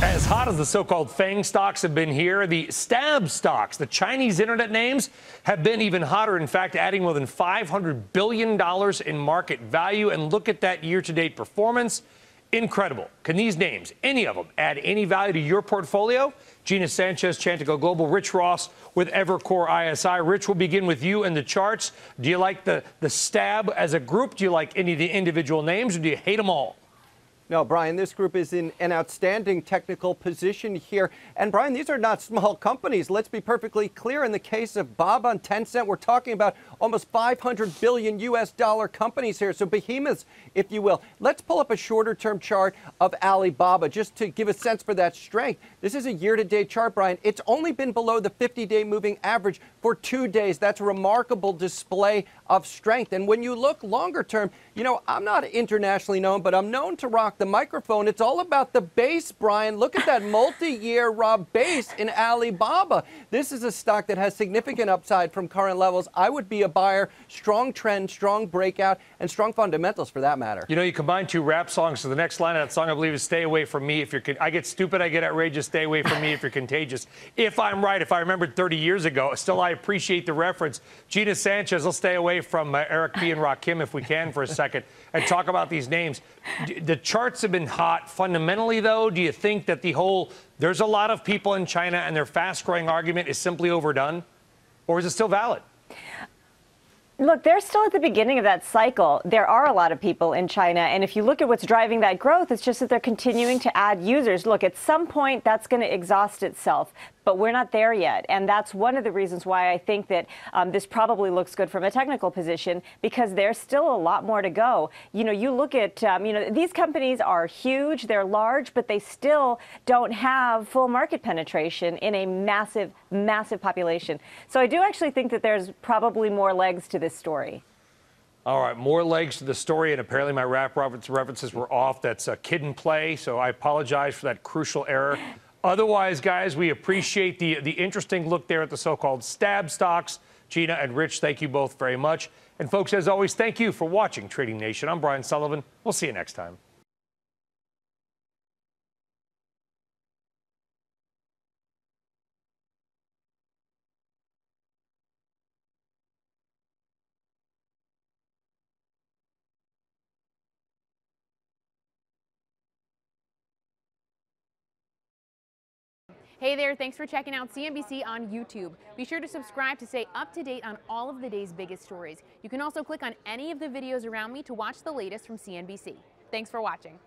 As hot as the so-called FANG stocks have been here, the STAB stocks, the Chinese internet names, have been even hotter. In fact, adding more than $500 billion in market value. And look at that year-to-date performance. Incredible. Can these names, any of them, add any value to your portfolio? Gina Sanchez, Chantico Global, Rich Ross with Evercore ISI. Rich, we'll begin with you and the charts. Do you like the STAB as a group? Do you like any of the individual names, or do you hate them all? No, Brian, this group is in an outstanding technical position here. And, Brian, these are not small companies. Let's be perfectly clear. In the case of Baba and Tencent, we're talking about almost 500 billion US dollar companies here. So behemoths, if you will. Let's pull up a shorter-term chart of Alibaba just to give a sense for that strength. This is a year-to-date chart, Brian. It's only been below the 50-day moving average for 2 days. That's a remarkable display of strength. And when you look longer term, you know, I'm not internationally known, but I'm known to rock the microphone. It's all about the base, Brian. Look at that multi-year base in Alibaba. This is a stock that has significant upside from current levels. I would be a buyer. Strong trend, strong breakout, and strong fundamentals for that matter. You know, you combine two rap songs, so the next line of that song, I believe, is "Stay away from me if you're." I get stupid, I get outrageous. Stay away from me if you're contagious. If I'm right, if I remembered 30 years ago, still I appreciate the reference. Gina Sanchez, let's stay away from Eric B. and Rakim if we can for a second and talk about these names. The charts have been hot. Fundamentally, though, do you think that the whole "there's a lot of people in China and they're fast-growing" argument is simply overdone? Or is it still valid? Look, they're still at the beginning of that cycle. There are a lot of people in China, and if you look at what's driving that growth, it's just that they're continuing to add users. Look, at some point, that's going to exhaust itself, but we're not there yet, and that's one of the reasons why I think that this probably looks good from a technical position, because there's still a lot more to go. You know, you look at, these companies are huge, they're large, but they still don't have full market penetration in a massive, massive population. So I do actually think that there's probably more legs to this story. All right, more legs to the story, and apparently my rap references were off. That's a kid in play, so I apologize for that crucial error. Otherwise, guys, we appreciate the interesting look there at the so-called STAB stocks. Gina and Rich, thank you both very much. And folks, as always, thank you for watching Trading Nation. I'm Brian Sullivan. We'll see you next time. Hey there, thanks for checking out CNBC on YouTube. Be sure to subscribe to stay up to date on all of the day's biggest stories. You can also click on any of the videos around me to watch the latest from CNBC. Thanks for watching.